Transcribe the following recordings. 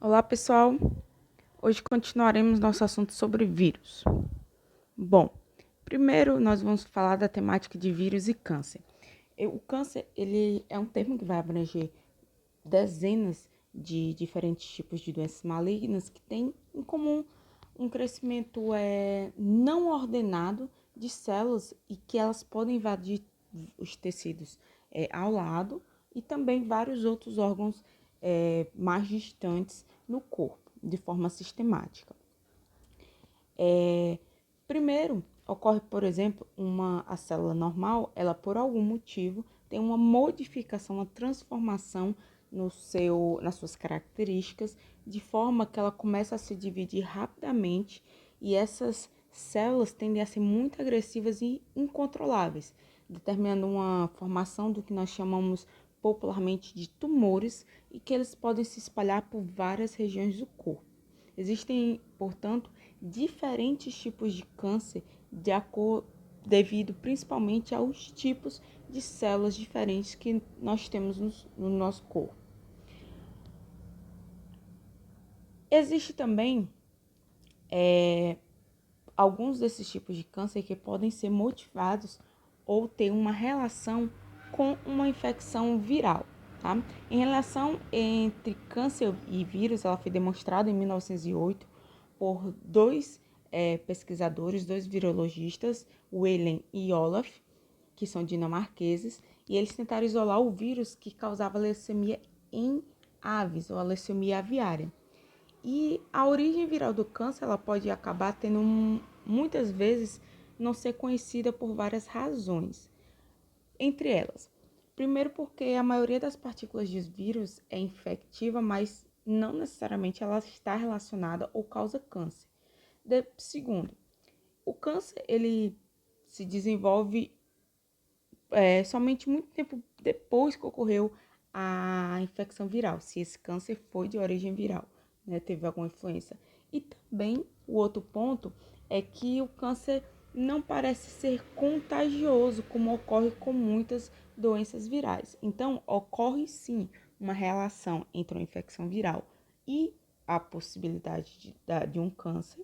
Olá, pessoal. Hoje continuaremos nosso assunto sobre vírus. Bom, primeiro nós vamos falar da temática de vírus e câncer. O câncer, ele é um termo que vai abranger dezenas de diferentes tipos de doenças malignas que têm em comum um crescimento não ordenado de células e que elas podem invadir os tecidos ao lado e também vários outros órgãos mais distantes no corpo, de forma sistemática. Primeiro, ocorre, por exemplo, a célula normal, ela por algum motivo tem uma modificação, uma transformação nas suas características, de forma que ela começa a se dividir rapidamente e essas células tendem a ser muito agressivas e incontroláveis, determinando uma formação do que nós chamamos popularmente de tumores e que eles podem se espalhar por várias regiões do corpo. Existem, portanto, diferentes tipos de câncer devido principalmente aos tipos de células diferentes que nós temos no nosso corpo. Existe também alguns desses tipos de câncer que podem ser motivados ou ter uma relação com uma infecção viral. Tá? Em relação entre câncer e vírus, ela foi demonstrada em 1908 por dois pesquisadores, dois virologistas, Wellen e Olaf, que são dinamarqueses, e eles tentaram isolar o vírus que causava leucemia em aves, ou a leucemia aviária. E a origem viral do câncer, ela pode acabar tendo, muitas vezes, não ser conhecida por várias razões. Entre elas, primeiro porque a maioria das partículas de vírus é infectiva, mas não necessariamente ela está relacionada ou causa câncer. Segundo, o câncer ele se desenvolve somente muito tempo depois que ocorreu a infecção viral, se esse câncer foi de origem viral, né, teve alguma influência. E também o outro ponto é que o câncer não parece ser contagioso, como ocorre com muitas doenças virais. Então, ocorre sim uma relação entre uma infecção viral e a possibilidade de um câncer,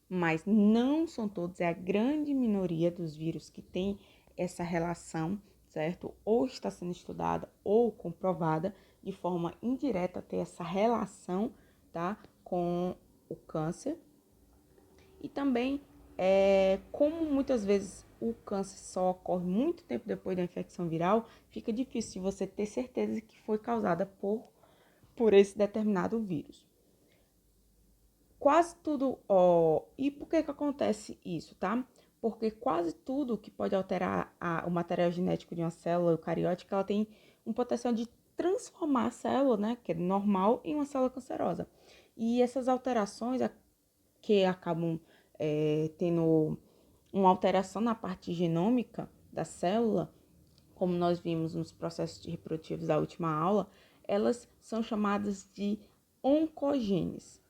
mas não são todos, é a grande minoria dos vírus que tem essa relação, certo? Ou está sendo estudada ou comprovada de forma indireta ter essa relação, tá? Com o câncer. E também, como muitas vezes o câncer só ocorre muito tempo depois da infecção viral, fica difícil você ter certeza que foi causada por esse determinado vírus. Quase tudo, e por que acontece isso, tá? Porque quase tudo que pode alterar o material genético de uma célula eucariótica, ela tem um potencial de transformar a célula, né, que é normal, em uma célula cancerosa. E essas alterações que acabam tendo uma alteração na parte genômica da célula, como nós vimos nos processos reprodutivos da última aula, elas são chamadas de oncogenes.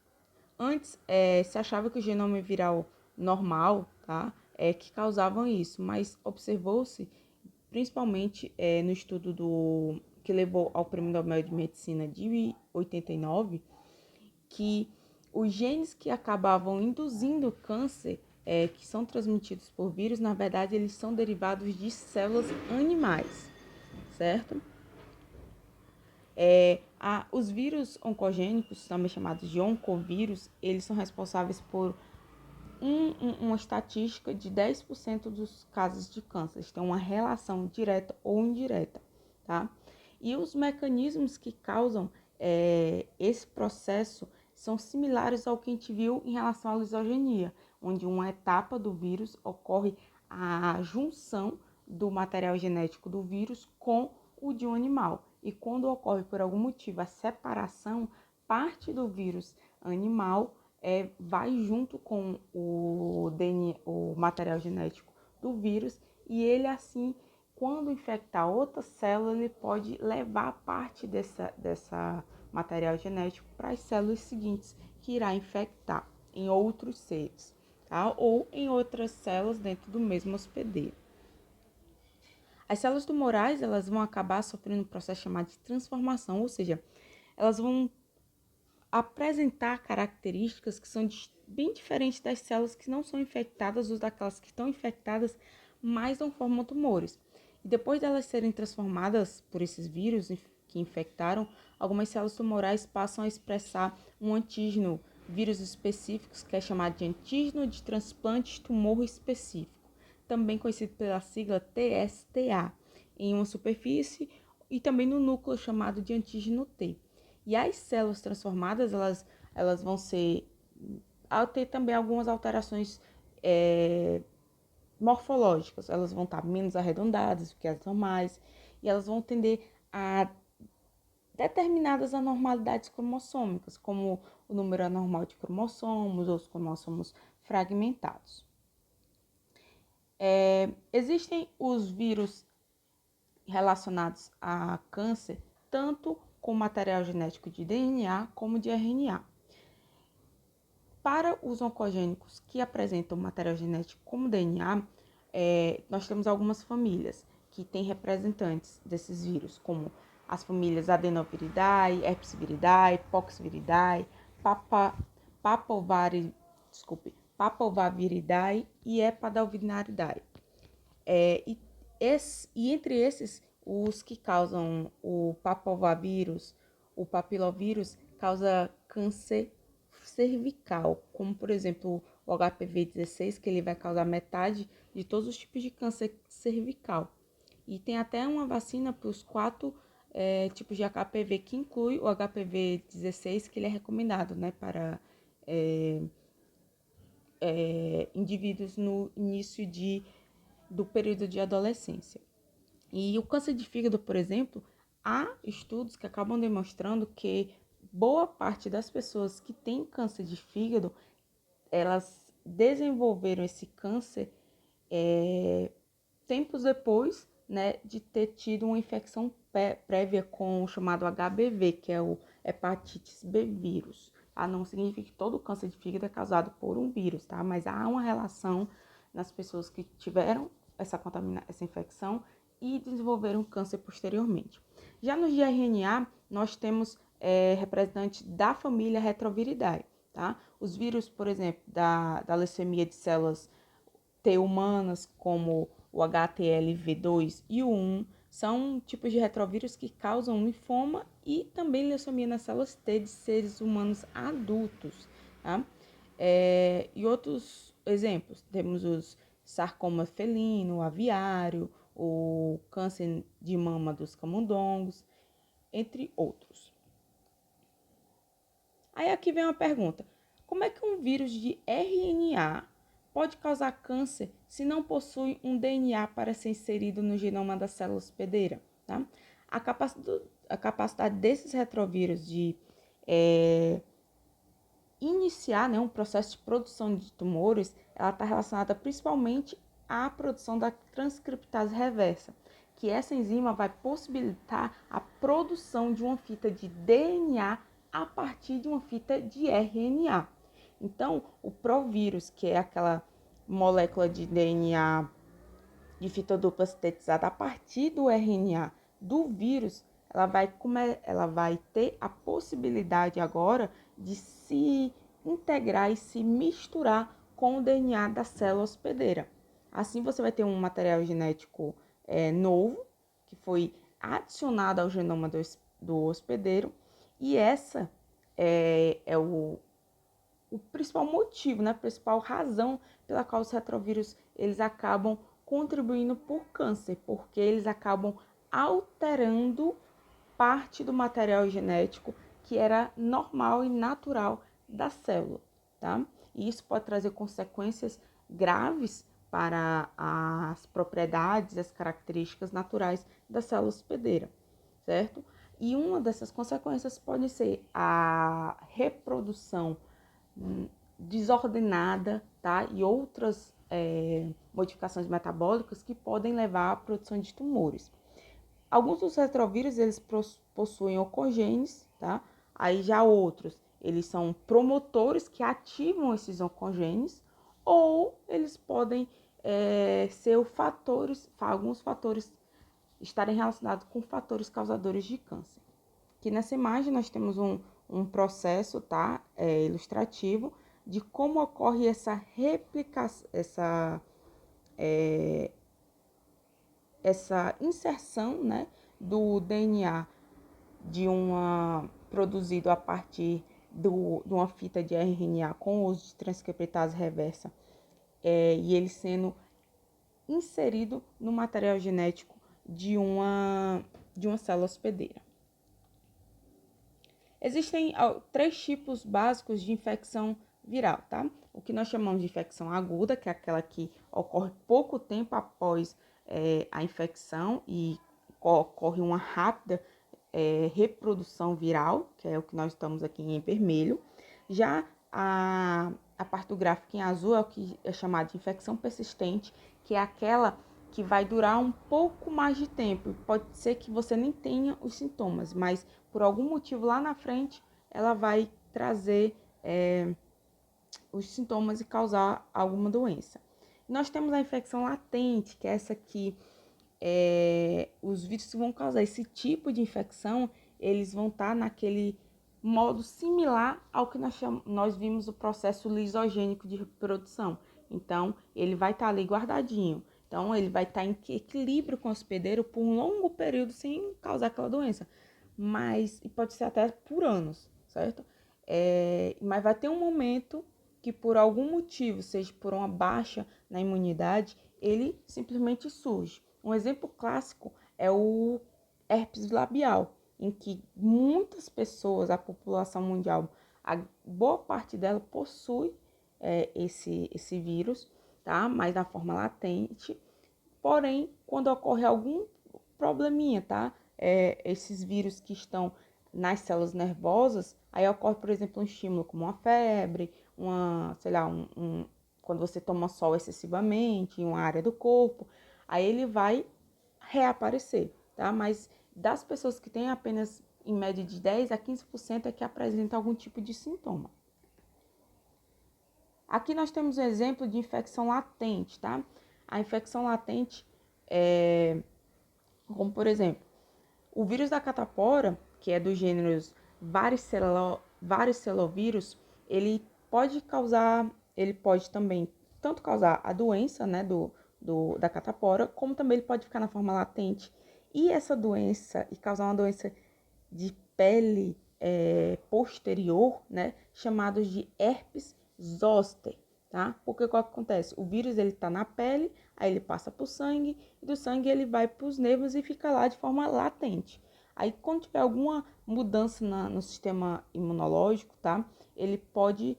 Antes, se achava que o genoma viral normal, tá, que causavam isso, mas observou-se, principalmente no estudo que levou ao Prêmio Nobel de Medicina de 89, que os genes que acabavam induzindo câncer, que são transmitidos por vírus, na verdade, eles são derivados de células animais, certo? Os vírus oncogênicos, também chamados de oncovírus, eles são responsáveis por uma estatística de 10% dos casos de câncer. Eles têm uma relação direta ou indireta, tá? E os mecanismos que causam esse processo são similares ao que a gente viu em relação à lisogenia, onde uma etapa do vírus ocorre a junção do material genético do vírus com o de um animal. E quando ocorre por algum motivo a separação, parte do vírus animal vai junto com o DNA, o material genético do vírus, e ele assim, quando infectar outra célula, ele pode levar parte dessa material genético para as células seguintes que irá infectar em outros seres, tá? Ou em outras células dentro do mesmo hospedeiro. As células tumorais, elas vão acabar sofrendo um processo chamado de transformação, ou seja, elas vão apresentar características que são bem diferentes das células que não são infectadas ou daquelas que estão infectadas, mas não formam tumores. E depois delas serem transformadas por esses vírus que infectaram, algumas células tumorais passam a expressar um antígeno, vírus específicos, que é chamado de antígeno de transplante tumor específico, também conhecido pela sigla TSTA, em uma superfície e também no núcleo chamado de antígeno T. E as células transformadas, elas vão ter também algumas alterações morfológicas. Elas vão estar menos arredondadas do que as normais e elas vão tender a determinadas anormalidades cromossômicas, como o número anormal de cromossomos ou os cromossomos fragmentados. Existem os vírus relacionados a câncer, tanto com material genético de DNA como de RNA. Para os oncogênicos que apresentam material genético como DNA, nós temos algumas famílias que têm representantes desses vírus, como as famílias Adenoviridae, Herpesviridae, Poxviridae, Papovaviridae e Epadalvinaridae. E entre esses, os que causam o papovavírus, o papilovírus, causa câncer cervical, como por exemplo o HPV-16, que ele vai causar metade de todos os tipos de câncer cervical. E tem até uma vacina para os 4 tipos de HPV, que inclui o HPV-16, que ele é recomendado, né, para indivíduos no início do período de adolescência. E o câncer de fígado, por exemplo, há estudos que acabam demonstrando que boa parte das pessoas que têm câncer de fígado, elas desenvolveram esse câncer tempos depois, né, de ter tido uma infecção prévia com o chamado HBV, que é o hepatitis B vírus. Não significa que todo câncer de fígado é causado por um vírus, tá? Mas há uma relação nas pessoas que tiveram essa infecção e desenvolveram câncer posteriormente. Já nos de RNA, nós temos representantes da família Retroviridae, tá? Os vírus, por exemplo, da leucemia de células T humanas, como o HTLV2 e o 1, são tipos de retrovírus que causam linfoma e também leucemia nas células T de seres humanos adultos, tá? E outros exemplos, temos os sarcoma felino, aviário, o câncer de mama dos camundongos, entre outros. Aí aqui vem uma pergunta: como é que um vírus de RNA pode causar câncer se não possui um DNA para ser inserido no genoma da célula hospedeira? Tá? A capacidade desses retrovírus de iniciar, né, um processo de produção de tumores, ela está relacionada principalmente à produção da transcriptase reversa, que essa enzima vai possibilitar a produção de uma fita de DNA a partir de uma fita de RNA. Então, o provírus, que é aquela molécula de DNA de fita dupla sintetizada a partir do RNA do vírus, ela vai ter a possibilidade agora de se integrar e se misturar com o DNA da célula hospedeira. Assim você vai ter um material genético novo, que foi adicionado ao genoma do hospedeiro, e essa é o principal motivo, né, a principal razão pela qual os retrovírus eles acabam contribuindo por câncer, porque eles acabam alterando parte do material genético que era normal e natural da célula, tá? E isso pode trazer consequências graves para as propriedades, as características naturais da célula hospedeira, certo? E uma dessas consequências pode ser a reprodução desordenada, tá? E outras modificações metabólicas que podem levar à produção de tumores. Alguns dos retrovírus, eles possuem oncogenes, tá? Aí já outros, eles são promotores que ativam esses oncogenes, ou eles podem ser alguns fatores estarem relacionados com fatores causadores de câncer. Aqui nessa imagem nós temos um um processo, tá? Ilustrativo de como ocorre essa replicação, essa inserção, né, do DNA produzido a partir de uma fita de RNA com o uso de transcriptase reversa, e ele sendo inserido no material genético de uma célula hospedeira. Existem 3 tipos básicos de infecção viral, tá? O que nós chamamos de infecção aguda, que é aquela que ocorre pouco tempo após a infecção e ocorre uma rápida reprodução viral, que é o que nós estamos aqui em vermelho. Já a parte do gráfico em azul é o que é chamado de infecção persistente, que é aquela que vai durar um pouco mais de tempo. Pode ser que você nem tenha os sintomas, mas por algum motivo lá na frente ela vai trazer os sintomas e causar alguma doença. Nós temos a infecção latente, que é essa que os vírus vão causar. Esse tipo de infecção, eles vão estar naquele modo similar ao que nós vimos o processo lisogênico de reprodução. Então, ele vai estar ali guardadinho. Então, ele vai estar em equilíbrio com o hospedeiro por um longo período sem causar aquela doença. Mas, e pode ser até por anos, certo? Mas vai ter um momento que por algum motivo, seja por uma baixa na imunidade, ele simplesmente surge. Um exemplo clássico é o herpes labial, em que muitas pessoas, a população mundial, a boa parte dela possui esse vírus, tá? Mas na forma latente. Porém, quando ocorre algum probleminha, tá? Esses vírus que estão nas células nervosas, aí ocorre, por exemplo, um estímulo como uma febre, sei lá, quando você toma sol excessivamente em uma área do corpo, aí ele vai reaparecer, tá? Mas das pessoas que têm apenas em média de 10 a 15% é que apresenta algum tipo de sintoma. Aqui nós temos um exemplo de infecção latente, tá? A infecção latente como por exemplo, o vírus da catapora, que é dos gêneros varicelovírus, ele pode também tanto causar a doença, né, da catapora, como também ele pode ficar na forma latente. E essa doença, e causar uma doença de pele posterior, né, chamados de herpes zoster, tá? Porque o que acontece? O vírus, ele tá na pele, aí ele passa pro sangue, e do sangue ele vai pros nervos e fica lá de forma latente. Aí, quando tiver alguma mudança no sistema imunológico, tá? Ele pode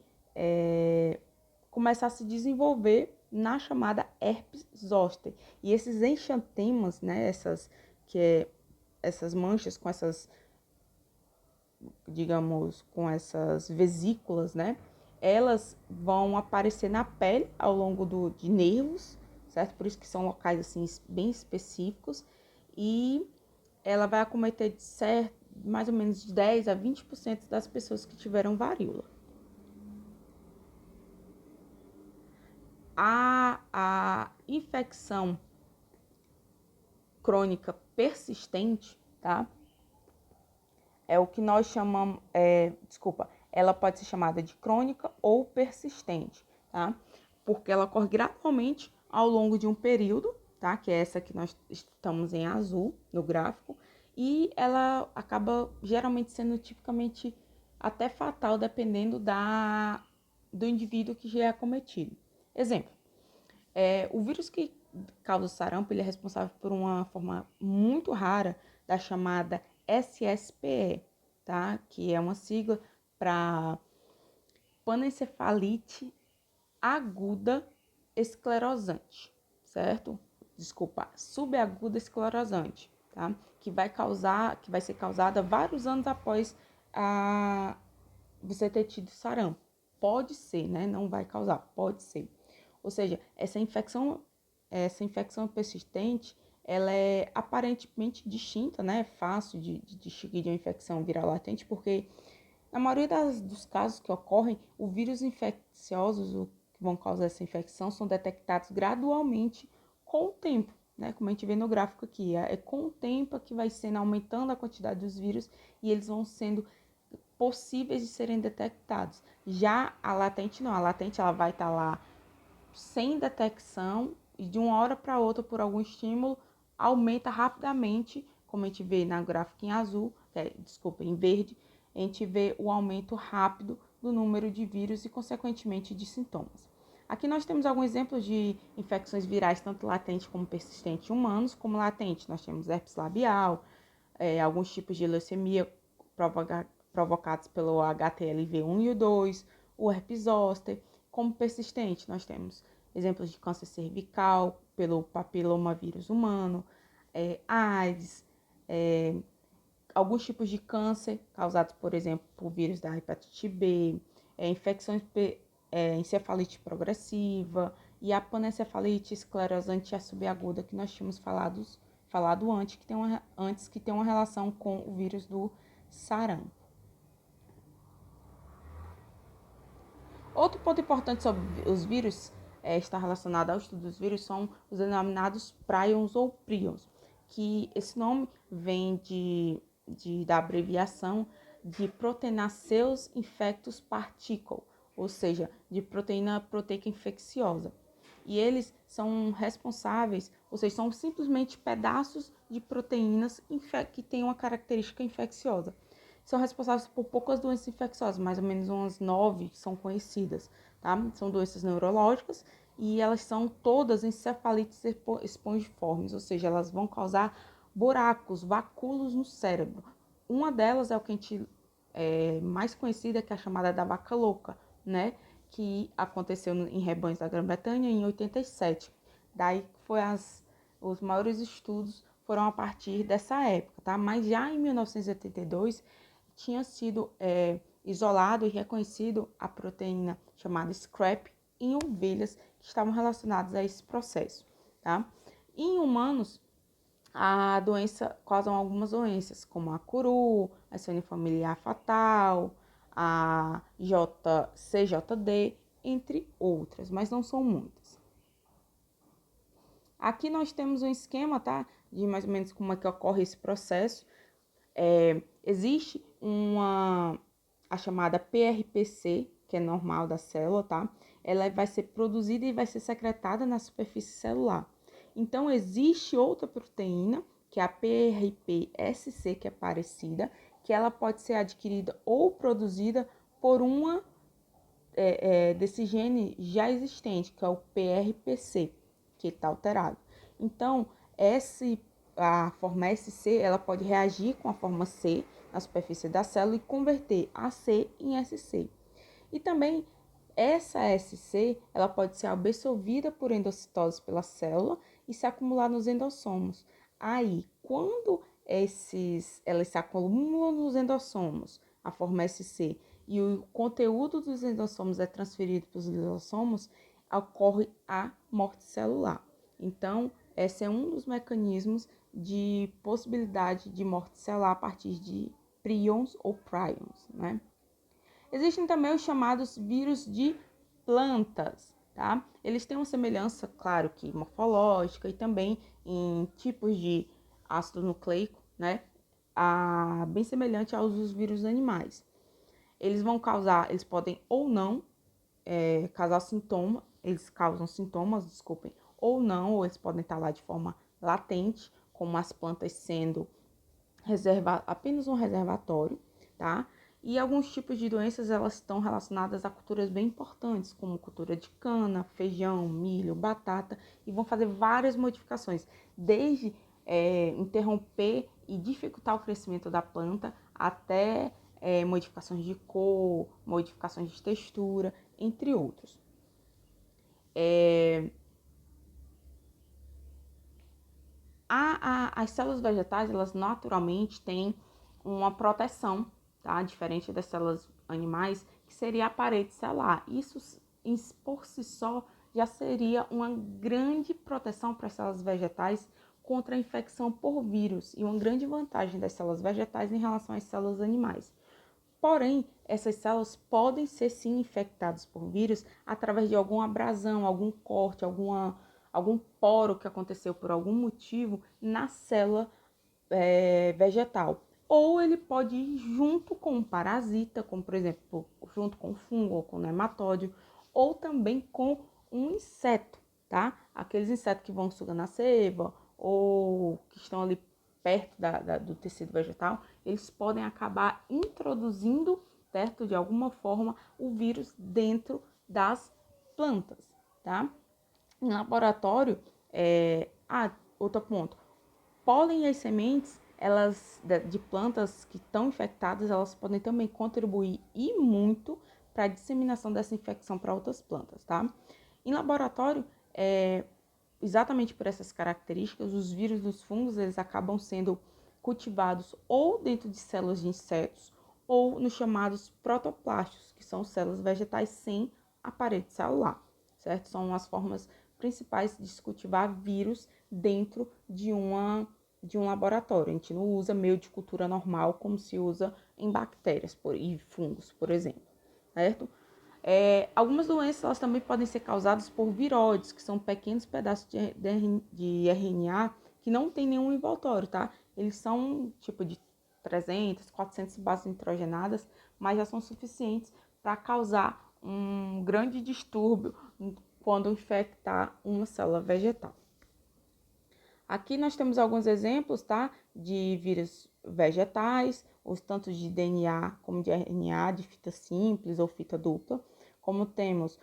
começar a se desenvolver na chamada herpes zoster. E esses exantemas, né? Essas manchas com essas, digamos, com essas vesículas, né? Elas vão aparecer na pele ao longo de nervos, certo? Por isso que são locais, assim, bem específicos. E ela vai acometer mais ou menos de 10 a 20% das pessoas que tiveram varíola. A infecção crônica persistente, tá? É o que nós chamamos, ela pode ser chamada de crônica ou persistente, tá? Porque ela ocorre gradualmente ao longo de um período, tá? Que é essa que nós estamos em azul no gráfico, e ela acaba geralmente sendo tipicamente até fatal, dependendo do indivíduo que já é acometido. Exemplo, o vírus que causa o sarampo, ele é responsável por uma forma muito rara da chamada SSPE, tá? Que é uma sigla para panencefalite aguda esclerosante, certo? Desculpa, subaguda esclerosante, tá? Que vai ser causada vários anos após você ter tido sarampo. Pode ser, né? Não vai causar, pode ser. Ou seja, essa infecção persistente, ela é aparentemente distinta, né? É fácil de distinguir de uma infecção viral latente, porque na maioria dos casos que ocorrem, os vírus infecciosos que vão causar essa infecção são detectados gradualmente com o tempo, né? Como a gente vê no gráfico aqui, é com o tempo que vai sendo aumentando a quantidade dos vírus e eles vão sendo possíveis de serem detectados. Já a latente não, a latente ela vai estar lá sem detecção e de uma hora para outra por algum estímulo aumenta rapidamente, como a gente vê na gráfica em azul, em verde, a gente vê o aumento rápido do número de vírus e consequentemente de sintomas. Aqui nós temos alguns exemplos de infecções virais, tanto latente como persistente em humanos. Como latente, nós temos herpes labial, alguns tipos de leucemia provocados pelo HTLV1 e o 2, o herpes zoster. Como persistente, nós temos exemplos de câncer cervical pelo papilomavírus humano, AIDS, alguns tipos de câncer causados, por exemplo, por vírus da hepatite B, infecções encefalite progressiva e a panencefalite esclerosante subaguda que nós tínhamos falado antes, que tem uma relação com o vírus do sarampo. Outro ponto importante sobre os vírus, está relacionado ao estudo dos vírus, são os denominados prions ou prions, que esse nome vem da abreviação de Proteinaceus infectus particle, ou seja, de proteína proteica infecciosa. E eles são responsáveis, ou seja, são simplesmente pedaços de proteínas que têm uma característica infecciosa. São responsáveis por poucas doenças infecciosas, mais ou menos umas 9 que são conhecidas, tá? São doenças neurológicas e elas são todas encefalites espongiformes, ou seja, elas vão causar buracos, vacúolos no cérebro. Uma delas é o que a gente mais conhecida, que é a chamada da vaca louca, né? Que aconteceu em rebanhos da Grã-Bretanha em 87. Daí foi os maiores estudos foram a partir dessa época, tá? Mas já em 1982 tinha sido isolado e reconhecido a proteína chamada SCRAP em ovelhas que estavam relacionadas a esse processo, tá? Em humanos, a doença causam algumas doenças, como a curu, a cianose familiar fatal, a CJD, entre outras, mas não são muitas. Aqui nós temos um esquema, tá? De mais ou menos como é que ocorre esse processo. Existe a chamada PRPC, que é normal da célula, tá? Ela vai ser produzida e vai ser secretada na superfície celular. Então, existe outra proteína, que é a PRPSC, que é parecida, que ela pode ser adquirida ou produzida por uma desse gene já existente, que é o PRPC, que está alterado. Então, a forma SC, ela pode reagir com a forma C na superfície da célula e converter a C em SC. E também essa SC, ela pode ser absorvida por endocitose pela célula e se acumular nos endossomos. Aí, quando elas se acumulam nos endossomos, a forma SC, e o conteúdo dos endossomos é transferido para os lisossomos, ocorre a morte celular. Então, esse é um dos mecanismos de possibilidade de morte celular a partir de prions ou prions, né? Existem também os chamados vírus de plantas, tá? Eles têm uma semelhança, claro que morfológica e também em tipos de ácido nucleico, né? Bem semelhante aos dos vírus animais. Eles podem ou não causar sintoma, eles causam sintomas, desculpem, ou não, ou eles podem estar lá de forma latente, como as plantas sendo apenas um reservatório, tá? E alguns tipos de doenças, elas estão relacionadas a culturas bem importantes, como cultura de cana, feijão, milho, batata, e vão fazer várias modificações, desde interromper e dificultar o crescimento da planta, até modificações de cor, modificações de textura, entre outros. As células vegetais, elas naturalmente têm uma proteção, tá? Diferente das células animais, que seria a parede celular. Isso, por si só, já seria uma grande proteção para as células vegetais contra a infecção por vírus e uma grande vantagem das células vegetais em relação às células animais. Porém, essas células podem ser sim infectadas por vírus através de alguma abrasão, algum corte, algum poro que aconteceu por algum motivo na célula vegetal. ou ele pode ir junto com um parasita, como por exemplo, junto com fungo ou com nematóide, ou também com um inseto, tá? Aqueles insetos que vão sugando a seiva ou que estão ali perto do tecido vegetal, eles podem acabar introduzindo, certo? De alguma forma, o vírus dentro das plantas, tá? Em laboratório, outro ponto, pólen e as sementes, elas de plantas que estão infectadas, elas podem também contribuir e muito para a disseminação dessa infecção para outras plantas, tá? Em laboratório, exatamente por essas características, os vírus dos fungos, eles acabam sendo cultivados ou dentro de células de insetos ou nos chamados protoplastos, que são células vegetais sem a parede celular, certo? São as formas principais de se cultivar vírus dentro de um laboratório. A gente não usa meio de cultura normal como se usa em bactérias e fungos, por exemplo, certo? Algumas doenças elas também podem ser causadas por viróides, que são pequenos pedaços de RNA que não tem nenhum envoltório, tá? Eles são tipo de 300, 400 bases nitrogenadas, mas já são suficientes para causar um grande distúrbio quando infectar uma célula vegetal. Aqui nós temos alguns exemplos, tá? De vírus vegetais, os tantos de DNA como de RNA, de fita simples ou fita dupla, como temos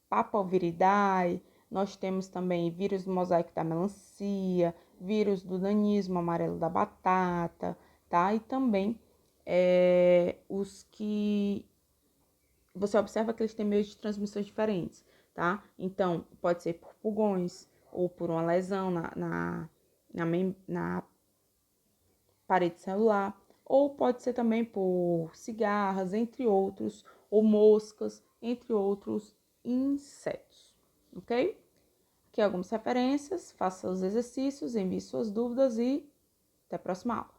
Papoviridae, nós temos também vírus do mosaico da melancia, vírus do nanismo amarelo da batata, tá? E também os que você observa que eles têm meios de transmissão diferentes, tá? Então, pode ser por pulgões ou por uma lesão na parede celular, ou pode ser também por cigarras, entre outros, ou moscas, entre outros insetos, ok? Aqui algumas referências, faça os exercícios, envie suas dúvidas e até a próxima aula.